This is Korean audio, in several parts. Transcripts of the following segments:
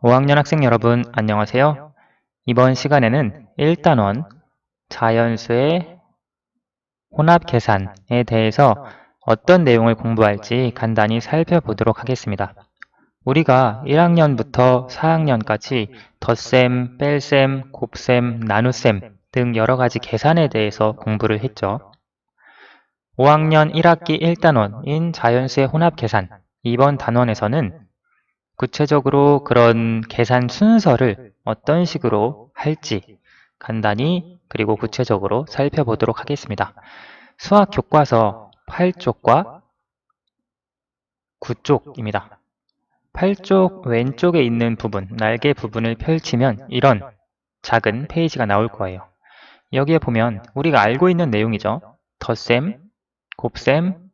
5학년 학생 여러분, 안녕하세요. 이번 시간에는 1단원 자연수의 혼합 계산에 대해서 어떤 내용을 공부할지 간단히 살펴보도록 하겠습니다. 우리가 1학년부터 4학년까지 덧셈, 뺄셈, 곱셈, 나눗셈 등 여러 가지 계산에 대해서 공부를 했죠. 5학년 1학기 1단원인 자연수의 혼합 계산, 이번 단원에서는 구체적으로 그런 계산 순서를 어떤 식으로 할지 간단히 그리고 구체적으로 살펴보도록 하겠습니다. 수학 교과서 8쪽과 9쪽입니다. 8쪽 왼쪽에 있는 부분, 날개 부분을 펼치면 이런 작은 페이지가 나올 거예요. 여기에 보면 우리가 알고 있는 내용이죠. 덧셈, 곱셈,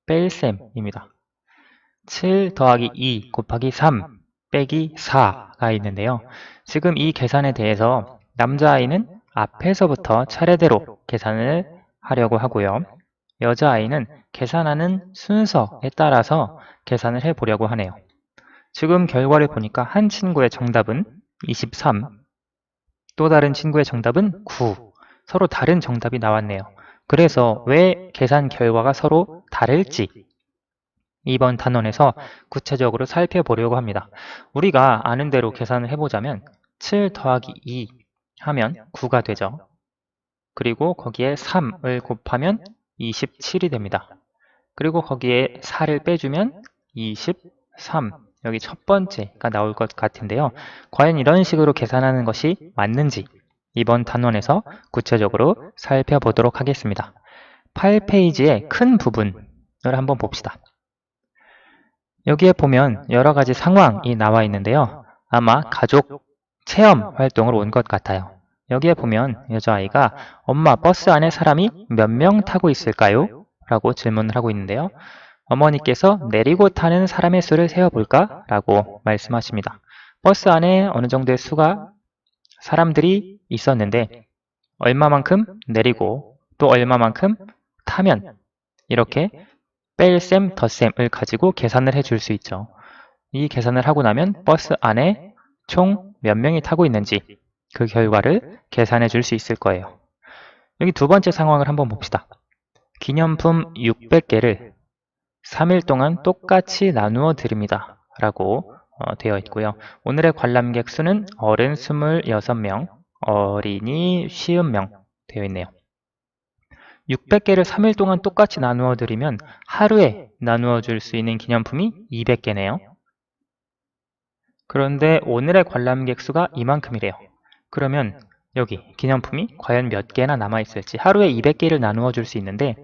뺄셈입니다. 7 더하기 2 곱하기 3 빼기 4가 있는데요. 지금 이 계산에 대해서 남자아이는 앞에서부터 차례대로 계산을 하려고 하고요. 여자아이는 계산하는 순서에 따라서 계산을 해보려고 하네요. 지금 결과를 보니까 한 친구의 정답은 23, 또 다른 친구의 정답은 9, 서로 다른 정답이 나왔네요. 그래서 왜 계산 결과가 서로 다를지 이번 단원에서 구체적으로 살펴보려고 합니다. 우리가 아는 대로 계산을 해보자면 7 더하기 2 하면 9가 되죠. 그리고 거기에 3을 곱하면 27이 됩니다. 그리고 거기에 4를 빼주면 23, 여기 첫 번째가 나올 것 같은데요. 과연 이런 식으로 계산하는 것이 맞는지 이번 단원에서 구체적으로 살펴보도록 하겠습니다. 8페이지의 큰 부분을 한번 봅시다. 여기에 보면 여러 가지 상황이 나와 있는데요. 아마 가족 체험 활동을 온 것 같아요. 여기에 보면 여자아이가 엄마 버스 안에 사람이 몇 명 타고 있을까요? 라고 질문을 하고 있는데요. 어머니께서 내리고 타는 사람의 수를 세어볼까? 라고 말씀하십니다. 버스 안에 어느 정도의 수가 사람들이 있었는데 얼마만큼 내리고 또 얼마만큼 타면 이렇게 뺄셈, 덧셈을 가지고 계산을 해줄 수 있죠. 이 계산을 하고 나면 버스 안에 총 몇 명이 타고 있는지 그 결과를 계산해 줄 수 있을 거예요. 여기 두 번째 상황을 한번 봅시다. 기념품 600개를 3일 동안 똑같이 나누어 드립니다. 라고 되어 있고요. 오늘의 관람객 수는 어른 26명, 어린이 50명 되어 있네요. 600개를 3일 동안 똑같이 나누어 드리면 하루에 나누어 줄 수 있는 기념품이 200개네요. 그런데 오늘의 관람객 수가 이만큼이래요. 그러면 여기 기념품이 과연 몇 개나 남아있을지 하루에 200개를 나누어 줄 수 있는데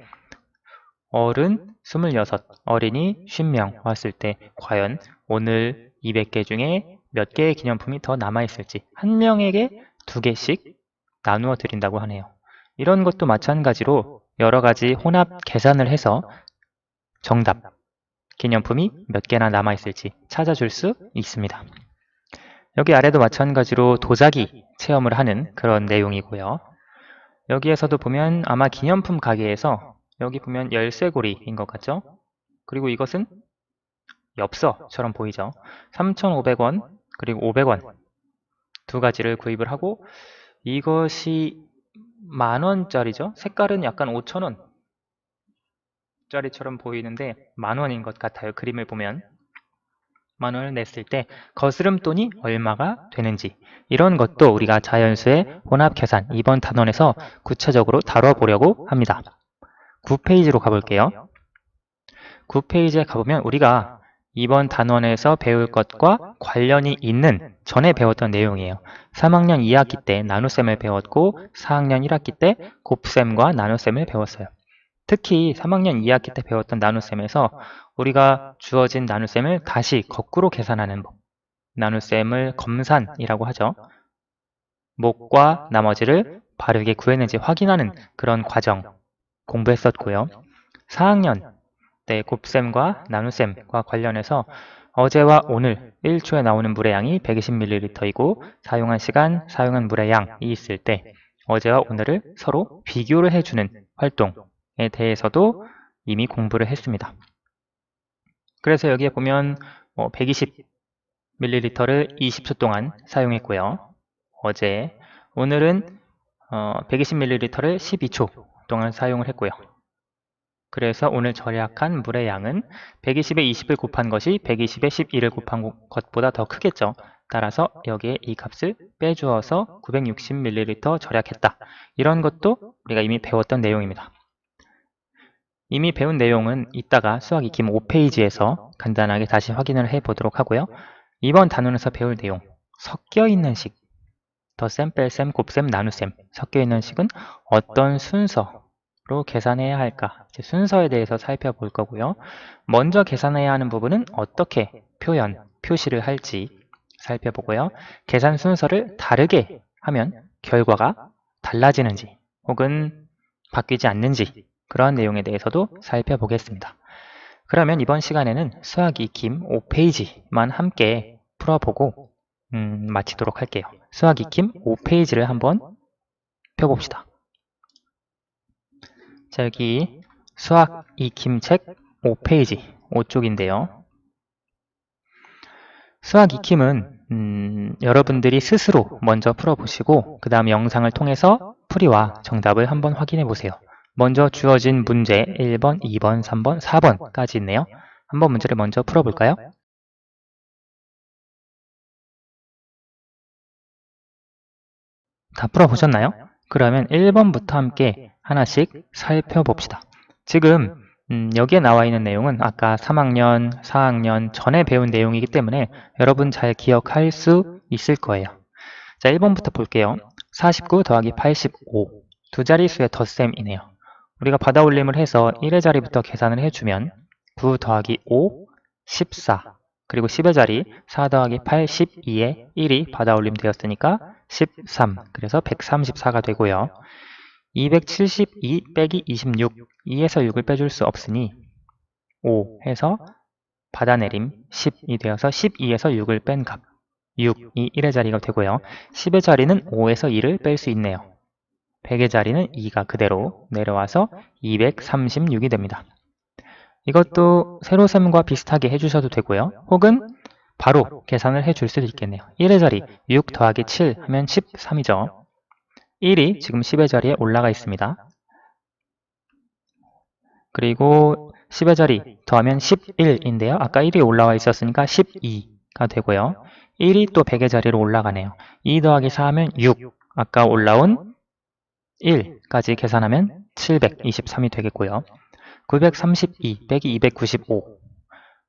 어른 26, 어린이 50명 왔을 때 과연 오늘 200개 중에 몇 개의 기념품이 더 남아있을지 한 명에게 2개씩 나누어 드린다고 하네요. 이런 것도 마찬가지로 여러 가지 혼합 계산을 해서 정답, 기념품이 몇 개나 남아있을지 찾아줄 수 있습니다. 여기 아래도 마찬가지로 도자기 체험을 하는 그런 내용이고요. 여기에서도 보면 아마 기념품 가게에서 여기 보면 열쇠고리인 것 같죠? 그리고 이것은 엽서처럼 보이죠? 3,500원 그리고 500원 두 가지를 구입을 하고 이것이 10,000원짜리죠? 색깔은 약간 5,000원 짜리처럼 보이는데 10,000원인 것 같아요. 그림을 보면 10,000원을 냈을 때 거스름돈이 얼마가 되는지 이런 것도 우리가 자연수의 혼합계산 이번 단원에서 구체적으로 다뤄보려고 합니다. 9페이지로 가볼게요. 9페이지에 가보면 우리가 이번 단원에서 배울 것과 관련이 있는 전에 배웠던 내용이에요. 3학년 2학기 때 나눗셈을 배웠고 4학년 1학기 때 곱셈과 나눗셈을 배웠어요. 특히 3학년 2학기 때 배웠던 나눗셈에서 우리가 주어진 나눗셈을 다시 거꾸로 계산하는 법, 나눗셈을 검산이라고 하죠. 목과 나머지를 바르게 구했는지 확인하는 그런 과정 공부했었고요. 4학년 때 곱셈과 나눗셈과 관련해서 어제와 오늘 1초에 나오는 물의 양이 120ml이고 사용한 시간, 사용한 물의 양이 있을 때 어제와 오늘을 서로 비교를 해주는 활동에 대해서도 이미 공부를 했습니다. 그래서 여기에 보면 120 밀리리터를 20초 동안 사용했고요. 오늘은 120ml를 12초 동안 사용을 했고요. 그래서 오늘 절약한 물의 양은 120에 20을 곱한 것이 120에 11을 곱한 것보다 더 크겠죠. 따라서 여기에 이 값을 빼주어서 960ml 절약했다. 이런 것도 우리가 이미 배웠던 내용입니다. 이미 배운 내용은 이따가 수학 익힘 5페이지에서 간단하게 다시 확인을 해보도록 하고요. 이번 단원에서 배울 내용, 섞여있는 식, 덧셈, 뺄셈, 곱셈, 나눗셈, 섞여있는 식은 어떤 순서로 계산해야 할까? 순서에 대해서 살펴볼 거고요. 먼저 계산해야 하는 부분은 어떻게 표시를 할지 살펴보고요. 계산 순서를 다르게 하면 결과가 달라지는지 혹은 바뀌지 않는지 그러한 내용에 대해서도 살펴보겠습니다. 그러면 이번 시간에는 수학 익힘 5페이지만 함께 풀어보고 마치도록 할게요. 수학 익힘 5페이지를 한번 펴봅시다. 자, 여기 수학 익힘 책 5페이지 5쪽인데요. 수학 익힘은 여러분들이 스스로 먼저 풀어보시고 그 다음 영상을 통해서 풀이와 정답을 한번 확인해 보세요. 먼저 주어진 문제 1번, 2번, 3번, 4번까지 있네요. 한번 문제를 먼저 풀어볼까요? 다 풀어보셨나요? 그러면 1번부터 함께 하나씩 살펴봅시다. 지금 여기에 나와 있는 내용은 아까 3학년, 4학년 전에 배운 내용이기 때문에 여러분 잘 기억할 수 있을 거예요. 자, 1번부터 볼게요. 49 더하기 85, 두 자릿수의 덧셈이네요. 우리가 받아올림을 해서 1의 자리부터 계산을 해주면 9 더하기 5, 14, 그리고 10의 자리 4 더하기 8, 12에 1이 받아올림 되었으니까 13, 그래서 134가 되고요. 272 빼기 26, 2에서 6을 빼줄 수 없으니 5 해서 받아내림 10이 되어서 12에서 6을 뺀 값 6이 1의 자리가 되고요. 10의 자리는 5에서 2를 뺄 수 있네요. 100의 자리는 2가 그대로 내려와서 236이 됩니다. 이것도 세로셈과 비슷하게 해주셔도 되고요. 혹은 바로 계산을 해줄 수도 있겠네요. 1의 자리 6 더하기 7 하면 13이죠. 1이 지금 10의 자리에 올라가 있습니다. 그리고 10의 자리 더하면 11인데요. 아까 1이 올라와 있었으니까 12가 되고요. 1이 또 100의 자리로 올라가네요. 2 더하기 4 하면 6, 아까 올라온 1까지 계산하면 723이 되겠고요. 932 빼기 295,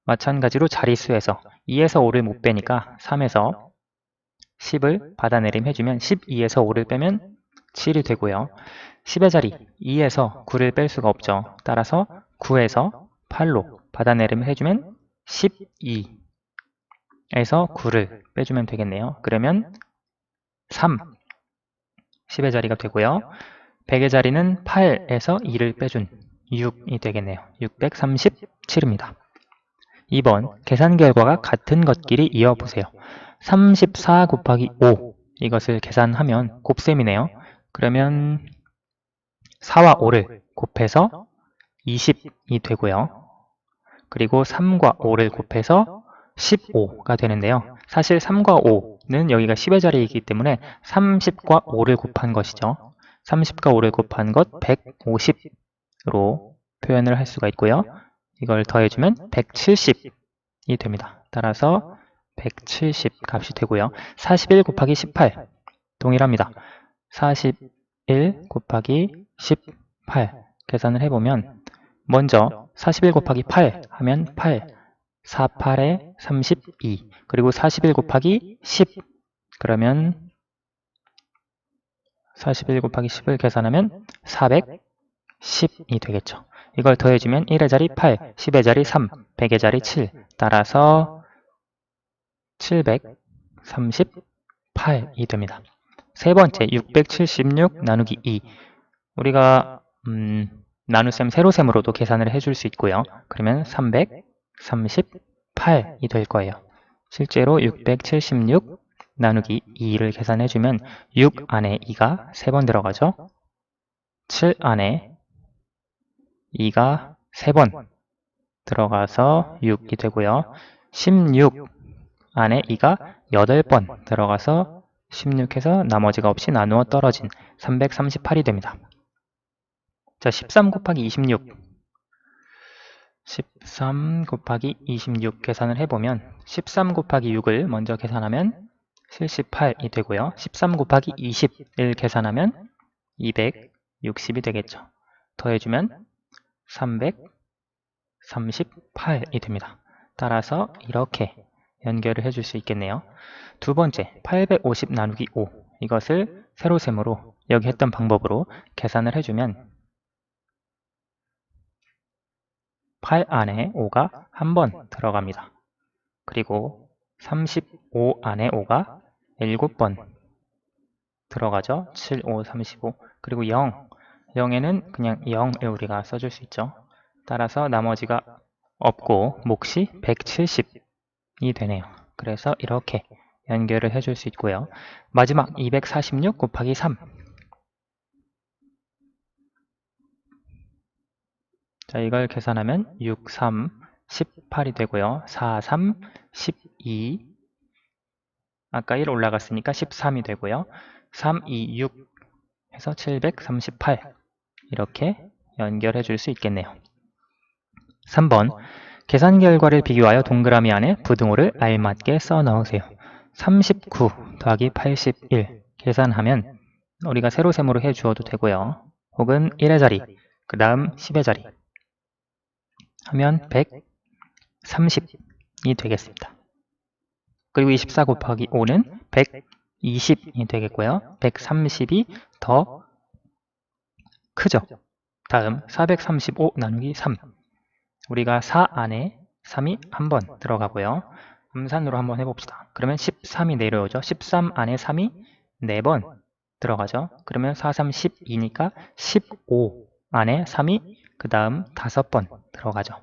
마찬가지로 자릿수에서 2에서 5를 못 빼니까 3에서 10을 받아내림 해주면 12에서 5를 빼면 7이 되고요. 10의 자리 2에서 9를 뺄 수가 없죠. 따라서 9에서 8로 받아내림 해주면 12에서 9를 빼주면 되겠네요. 그러면 3, 10의 자리가 되고요. 100의 자리는 8에서 2를 빼준 6이 되겠네요. 637입니다. 2번, 계산 결과가 같은 것끼리 이어보세요. 34 곱하기 5, 이것을 계산하면 곱셈이네요. 그러면 4와 5를 곱해서 20이 되고요. 그리고 3과 5를 곱해서 15가 되는데요. 사실 3과 5는 여기가 10의 자리이기 때문에 30과 5를 곱한 것이죠. 30과 5를 곱한 것 150으로 표현을 할 수가 있고요. 이걸 더해주면 170이 됩니다. 따라서 170 값이 되고요. 41 곱하기 18 동일합니다. 41 곱하기 18 계산을 해보면 먼저 41 곱하기 8 하면 8, 48에 32, 그리고 41 곱하기 10 그러면 41 곱하기 10을 계산하면 410이 되겠죠. 이걸 더해주면 1의 자리 8, 10의 자리 3, 100의 자리 7, 따라서 738이 됩니다. 세 번째, 676 나누기 2. 우리가 나눗셈, 세로셈으로도 계산을 해줄 수 있고요. 그러면 338이 될 거예요. 실제로 676 나누기 2를 계산해주면 6 안에 2가 3번 들어가죠. 7 안에 2가 3번 들어가서 6이 되고요. 16 안에 2가 8번 들어가서 16해서 나머지가 없이 나누어 떨어진 338이 됩니다. 자, 13 곱하기 26. 13 곱하기 26 계산을 해보면 13 곱하기 6을 먼저 계산하면 78이 되고요. 13 곱하기 20을 계산하면 260이 되겠죠. 더해주면 338이 됩니다. 따라서 이렇게 연결을 해줄 수 있겠네요. 두 번째, 850 나누기 5. 이것을 세로셈으로 여기 했던 방법으로 계산을 해주면 8 안에 5가 한 번 들어갑니다. 그리고 35 안에 5가 7번 들어가죠. 7, 5, 35. 그리고 0. 0에는 그냥 0을 우리가 써줄 수 있죠. 따라서 나머지가 없고 몫이 170이 되네요. 그래서 이렇게 연결을 해줄 수 있고요. 마지막 246 곱하기 3. 자, 이걸 계산하면 6, 3, 18이 되고요. 4, 3, 12. 아까 1 올라갔으니까 13이 되고요. 3, 2, 6 해서 738. 이렇게 연결해 줄 수 있겠네요. 3번. 계산 결과를 비교하여 동그라미 안에 부등호를 알맞게 써 넣으세요. 39 더하기 81 계산하면 우리가 세로셈으로 해 주어도 되고요. 혹은 1의 자리, 그 다음 10의 자리 하면 130이 되겠습니다. 그리고 24 곱하기 5는 120이 되겠고요. 130이 더 크죠. 다음 435 나누기 3. 우리가 4 안에 3이 한 번 들어가고요. 음산으로 한번 해봅시다. 그러면 13이 내려오죠. 13 안에 3이 4번 들어가죠. 그러면 4, 3, 12니까 15 안에 3이 그 다음 5번 들어가죠.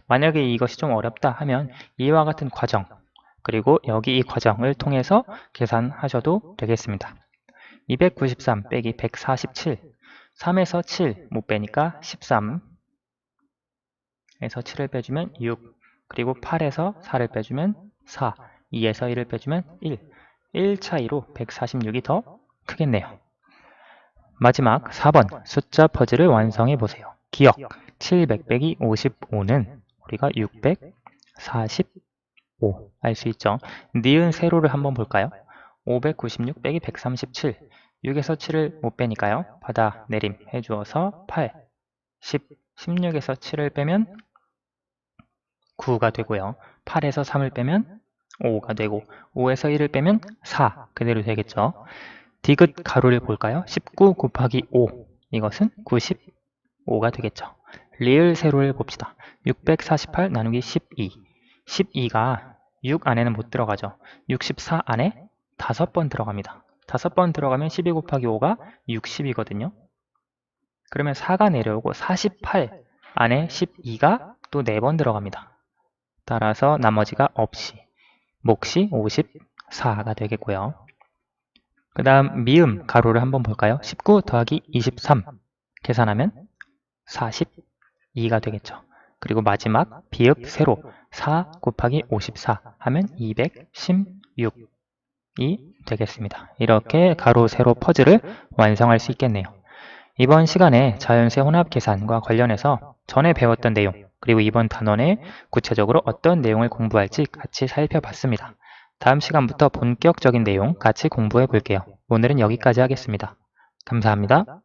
만약에 이것이 좀 어렵다 하면 이와 같은 과정, 그리고 여기 이 과정을 통해서 계산하셔도 되겠습니다. 293 빼기 147. 3에서 7 못 빼니까 13. 에서 7을 빼주면 6. 그리고 8에서 4를 빼주면 4. 2에서 1을 빼주면 1. 1 차이로 146이 더 크겠네요. 마지막 4번 숫자 퍼즐을 완성해 보세요. 기억 700 빼기 55는 우리가 645 알 수 있죠. 니은 세로를 한번 볼까요? 596 빼기 137. 6에서 7을 못 빼니까요. 받아 내림 해주어서 8, 10, 16에서 7을 빼면 9가 되고요. 8에서 3을 빼면 5가 되고 5에서 1을 빼면 4 그대로 되겠죠. 디귿 가로를 볼까요? 19 곱하기 5 이것은 95가 되겠죠. 리을 세로를 봅시다. 648 나누기 12. 12가 6 안에는 못 들어가죠. 64 안에 5번 들어갑니다. 5번 들어가면 12 곱하기 5가 60이거든요. 그러면 4가 내려오고 48 안에 12가 또 4번 들어갑니다. 따라서 나머지가 없이 몫이 54가 되겠고요. 그 다음 미음 가로를 한번 볼까요? 19 더하기 23 계산하면 42가 되겠죠. 그리고 마지막 비읍 세로 4 곱하기 54 하면 216이 되겠습니다. 이렇게 가로 세로 퍼즐을 완성할 수 있겠네요. 이번 시간에 자연수 혼합 계산과 관련해서 전에 배웠던 내용, 그리고 이번 단원에 구체적으로 어떤 내용을 공부할지 같이 살펴봤습니다. 다음 시간부터 본격적인 내용 같이 공부해 볼게요. 오늘은 여기까지 하겠습니다. 감사합니다.